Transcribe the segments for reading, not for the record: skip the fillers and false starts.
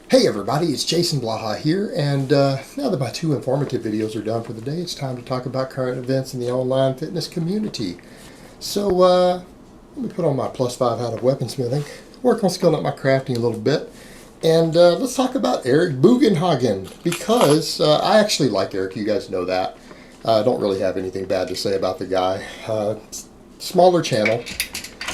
Hey everybody, it's Jason Blaha here, and now that my two informative videos are done for the day, it's time to talk about current events in the online fitness community. So let me put on my +5 hat of weaponsmithing, work on skilling up my crafting a little bit, and let's talk about Eric Bugenhagen, because I actually like Eric, you guys know that. I don't really have anything bad to say about the guy. Smaller channel,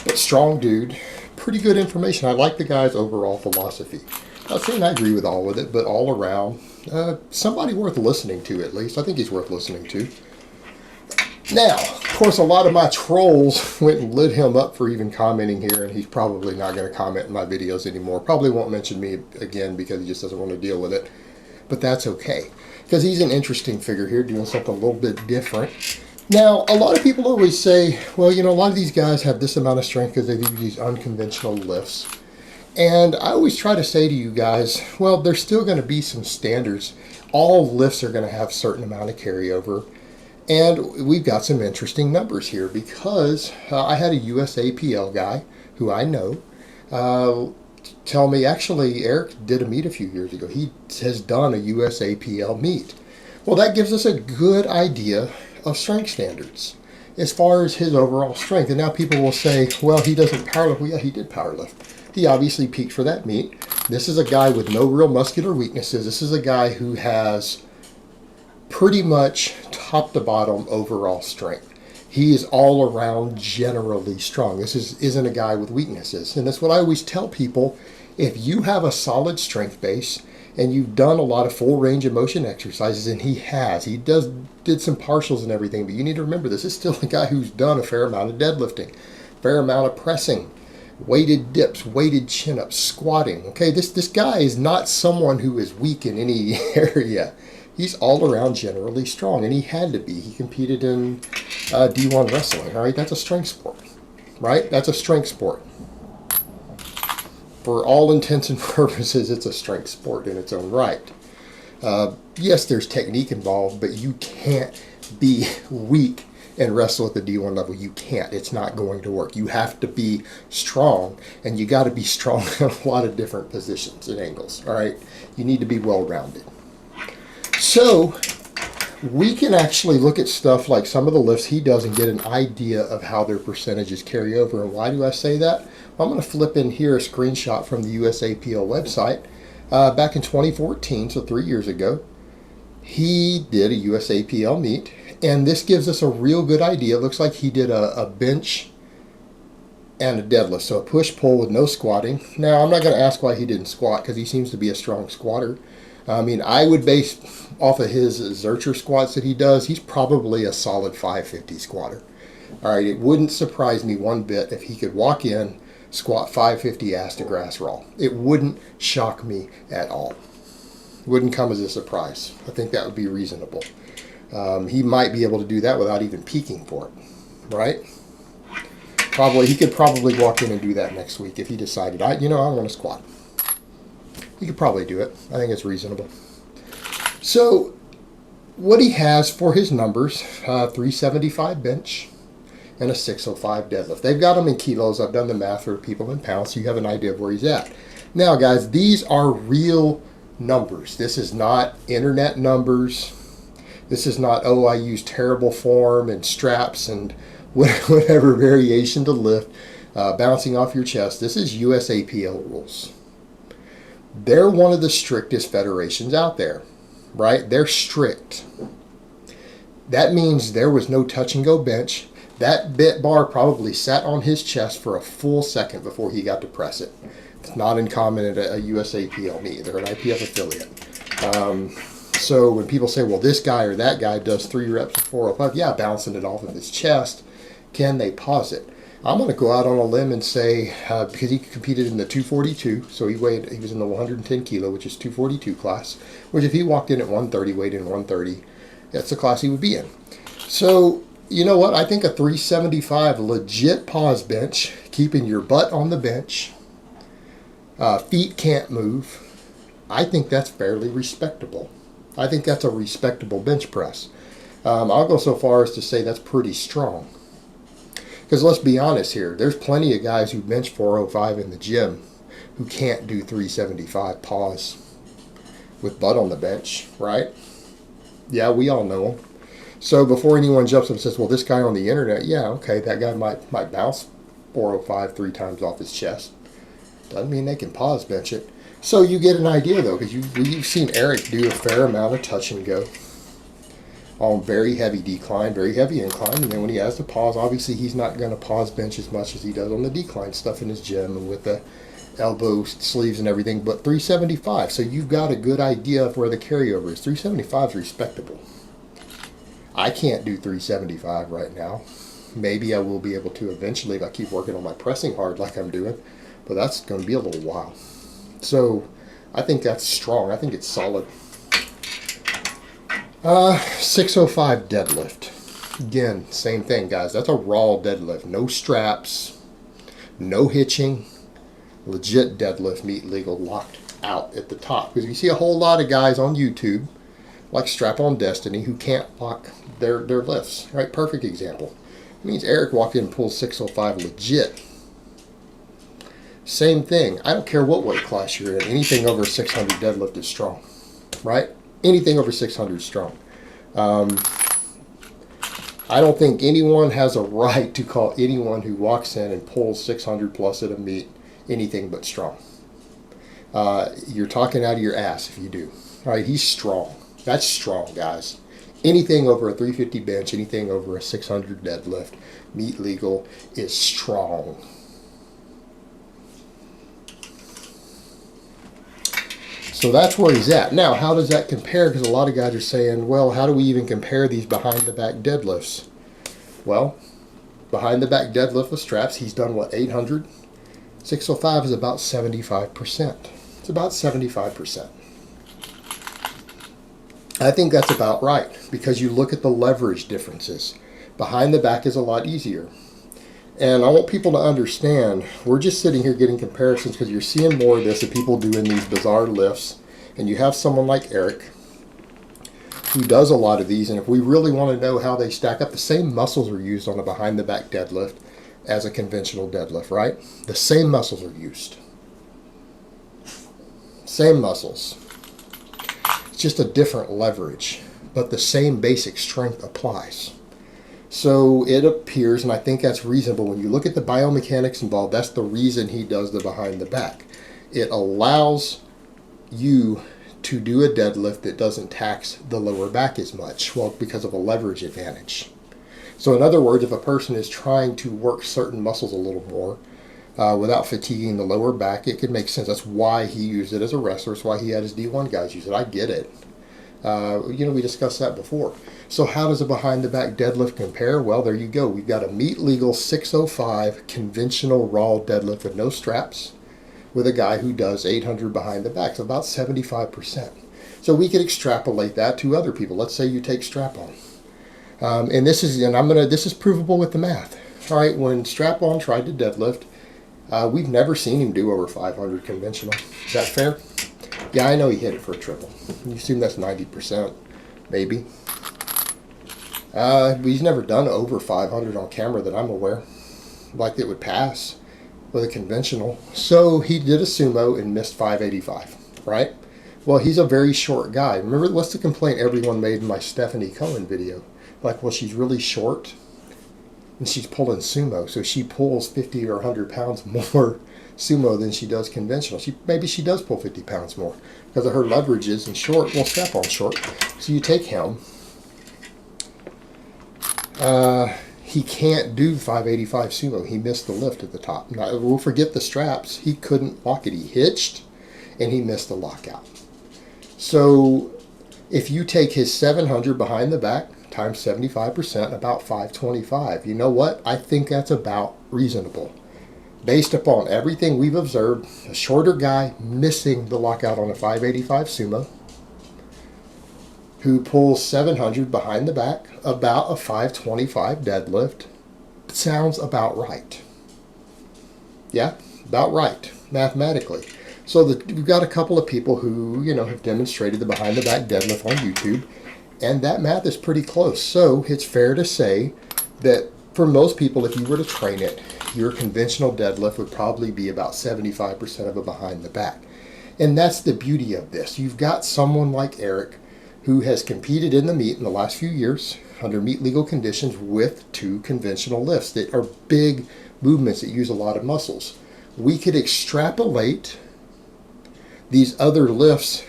but strong dude, pretty good information. I like the guy's overall philosophy. Not saying I agree with all of it, but all around, somebody worth listening to at least. I think he's worth listening to. Now, of course, a lot of my trolls went and lit him up for even commenting here, and he's probably not going to comment in my videos anymore. Probably won't mention me again because he just doesn't want to deal with it. But that's okay, because he's an interesting figure here, doing something a little bit different. Now, a lot of people always say, well, you know, a lot of these guys have this amount of strength because they do these unconventional lifts. And I always try to say to you guys, well, there's still going to be some standards. All lifts are going to have a certain amount of carryover. And we've got some interesting numbers here because I had a USAPL guy who I know tell me, actually, Eric did a meet a few years ago. He has done a USAPL meet. Well, that gives us a good idea of strength standards as far as his overall strength. And now people will say, well, he doesn't powerlift. Well, yeah, he did powerlift. He obviously peaked for that meet. This is a guy with no real muscular weaknesses. This is a guy who has pretty much top to bottom overall strength. He is all around generally strong. This isn't a guy with weaknesses. And that's what I always tell people. If you have a solid strength base and you've done a lot of full range of motion exercises, and he did some partials and everything, but you need to remember this is still a guy who's done a fair amount of deadlifting, fair amount of pressing, weighted dips, weighted chin-ups, squatting. Okay, this guy is not someone who is weak in any area. He's all around generally strong, and he had to be. He competed in D1 wrestling, all right? That's a strength sport, right? That's a strength sport. For all intents and purposes, it's a strength sport in its own right. Yes, there's technique involved, but you can't be weak and wrestle at the D1 level. You can't. It's not going to work. You have to be strong, and you got to be strong in a lot of different positions and angles, all right? You need to be well-rounded. So we can actually look at stuff like some of the lifts he does and get an idea of how their percentages carry over. And why do I say that? Well, I'm going to flip in here a screenshot from the USAPL website. Back in 2014, so 3 years ago, he did a USAPL meet. And this gives us a real good idea. It looks like he did a bench and a deadlift. So a push-pull with no squatting. Now, I'm not going to ask why he didn't squat because he seems to be a strong squatter. I mean, I would base off of his Zercher squats that he does, he's probably a solid 550 squatter. All right, it wouldn't surprise me one bit if he could walk in, squat 550 ass to grass roll. It wouldn't shock me at all. Wouldn't come as a surprise. I think that would be reasonable. He might be able to do that without even peaking for it, right? He could probably walk in and do that next week if he decided, I want to squat. He could probably do it. I think it's reasonable. So what he has for his numbers, 375 bench and a 605 deadlift. They've got him in kilos. I've done the math for people in pounds, so you have an idea of where he's at. Now, guys, these are real numbers. This is not internet numbers. This is not, oh, I use terrible form and straps and whatever variation to lift, bouncing off your chest. This is USAPL rules. They're one of the strictest federations out there, right? They're strict. That means there was no touch and go bench. That bit bar probably sat on his chest for a full second before he got to press it. It's not uncommon at a USAPL meet. They're an IPF affiliate. So when people say, well, this guy or that guy does 3 reps of 405, yeah, bouncing it off of his chest, can they pause it? I'm going to go out on a limb and say, because he competed in the 242, so he was in the 110 kilo, which is 242 class, which if he walked in at 130, weighed in 130, that's the class he would be in. So, you know what? I think a 375 legit pause bench, keeping your butt on the bench, feet can't move, I think that's fairly respectable. I think that's a respectable bench press. I'll go so far as to say that's pretty strong. Because let's be honest here, there's plenty of guys who bench 405 in the gym who can't do 375 pause with butt on the bench, right? Yeah, we all know him. So before anyone jumps up and says, well, this guy on the internet, yeah, okay, that guy might bounce 405 3 times off his chest. Doesn't mean they can pause bench it. So you get an idea, though, because you've seen Eric do a fair amount of touch and go on very heavy decline, very heavy incline, and then when he has to pause, obviously he's not going to pause bench as much as he does on the decline stuff in his gym and with the elbow sleeves and everything, but 375. So you've got a good idea of where the carryover is. 375 is respectable. I can't do 375 right now. Maybe I will be able to eventually if I keep working on my pressing hard like I'm doing, but that's going to be a little while. So I think that's strong. I think it's solid. 605 deadlift. Again, same thing, guys. That's a raw deadlift. No straps, no hitching. Legit deadlift, meat legal, locked out at the top. Because you see a whole lot of guys on YouTube, like Strap On Destiny, who can't lock their lifts. Right? Perfect example. It means Eric walked in and pulled 605 legit. Same thing. I don't care what weight class you're in. Anything over 600 deadlift is strong. Right? Anything over 600 is strong. I don't think anyone has a right to call anyone who walks in and pulls 600 plus at a meet anything but strong. You're talking out of your ass if you do. All right, he's strong. That's strong, guys. Anything over a 350 bench, anything over a 600 deadlift, meet legal, is strong. So that's where he's at. Now, how does that compare? Because a lot of guys are saying, well, how do we even compare these behind the back deadlifts? Well, behind the back deadlift with straps, he's done what, 800? 605 is about 75%. It's about 75%. I think that's about right because you look at the leverage differences. Behind the back is a lot easier. And I want people to understand, we're just sitting here getting comparisons because you're seeing more of this of people doing these bizarre lifts. And you have someone like Eric who does a lot of these. And if we really want to know how they stack up, the same muscles are used on a behind the back deadlift as a conventional deadlift, right? The same muscles are used. Same muscles. It's just a different leverage, but the same basic strength applies. So it appears, and I think that's reasonable, when you look at the biomechanics involved, that's the reason he does the behind the back. It allows you to do a deadlift that doesn't tax the lower back as much, well, because of a leverage advantage. So in other words, if a person is trying to work certain muscles a little more without fatiguing the lower back, it could make sense. That's why he used it as a wrestler. That's why he had his D1 guys use it. I get it. We discussed that before. So how does a behind the back deadlift compare? Well, there you go. We've got a meet legal 605 conventional raw deadlift with no straps with a guy who does 800 behind the back. So about 75%. So we could extrapolate that to other people. Let's say you take strap on. This is provable with the math. All right, when Strap On tried to deadlift, we've never seen him do over 500 conventional. Is that fair? Yeah, I know he hit it for a triple. You assume that's 90%, maybe. He's never done over 500 on camera that I'm aware. Like it would pass with a conventional. So he did a sumo and missed 585, right? Well, he's a very short guy. Remember, what's the complaint everyone made in my Stephanie Cohen video? Like, well, she's really short and she's pulling sumo. So she pulls 50 or 100 pounds more sumo than she does conventional. Maybe she does pull 50 pounds more because of her leverages and short. Well, Strap On short. So you take him. He can't do 585 sumo. He missed the lift at the top. Now, we'll forget the straps. He couldn't lock it. He hitched and he missed the lockout. So if you take his 700 behind the back times 75%, about 525. You know what? I think that's about reasonable. Based upon everything we've observed, a shorter guy missing the lockout on a 585 sumo, who pulls 700 behind the back, about a 525 deadlift, sounds about right. Yeah, about right, mathematically. So we've got a couple of people who, have demonstrated the behind the back deadlift on YouTube, and that math is pretty close. So it's fair to say that for most people, if you were to train it, your conventional deadlift would probably be about 75% of it behind the back. And that's the beauty of this. You've got someone like Eric who has competed in the meet in the last few years under meet legal conditions with 2 conventional lifts that are big movements that use a lot of muscles. We could extrapolate these other lifts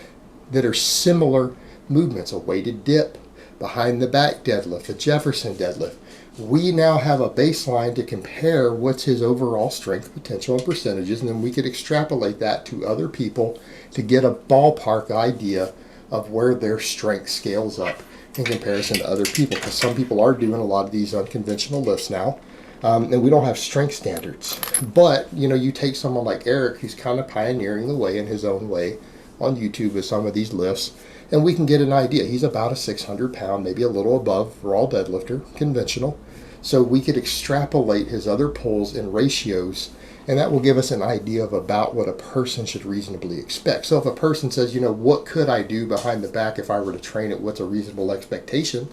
that are similar movements, a weighted dip, behind the back deadlift, a Jefferson deadlift. We now have a baseline to compare what's his overall strength potential and percentages, and then we could extrapolate that to other people to get a ballpark idea of where their strength scales up in comparison to other people, because some people are doing a lot of these unconventional lifts now, and we don't have strength standards. But you take someone like Eric, who's kind of pioneering the way in his own way on YouTube with some of these lifts, and we can get an idea. He's about a 600-pound, maybe a little above raw deadlifter, conventional. So we could extrapolate his other pulls and ratios, and that will give us an idea of about what a person should reasonably expect. So if a person says, what could I do behind the back if I were to train it? What's a reasonable expectation?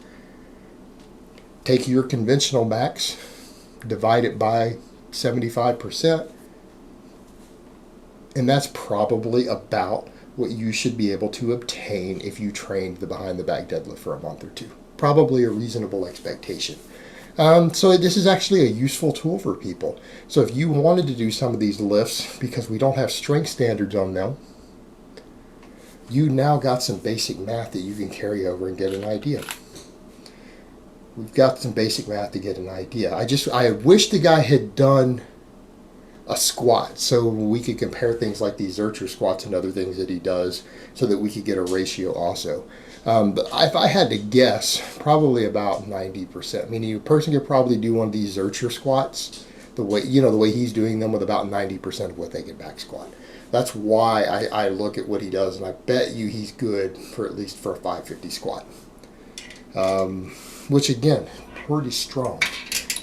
Take your conventional max, divide it by 75%, and that's probably about what you should be able to obtain if you trained the behind the back deadlift for a month or 2. Probably a reasonable expectation. So this is actually a useful tool for people. So if you wanted to do some of these lifts, because we don't have strength standards on them, you now got some basic math that you can carry over and get an idea. We've got some basic math to get an idea. I wish the guy had done a squat so we could compare things like these Zercher squats and other things that he does so that we could get a ratio also. But if I had to guess, probably about 90%. Meaning a person could probably do one of these Zercher squats the way he's doing them with about 90% of what they can back squat. That's why I look at what he does, and I bet you he's good for at least for a 550 squat. Which again, pretty strong.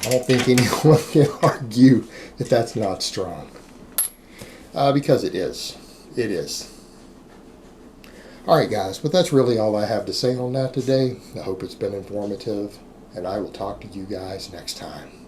I don't think anyone can argue that that's not strong. Because it is. It is. Alright guys, but that's really all I have to say on that today. I hope it's been informative, and I will talk to you guys next time.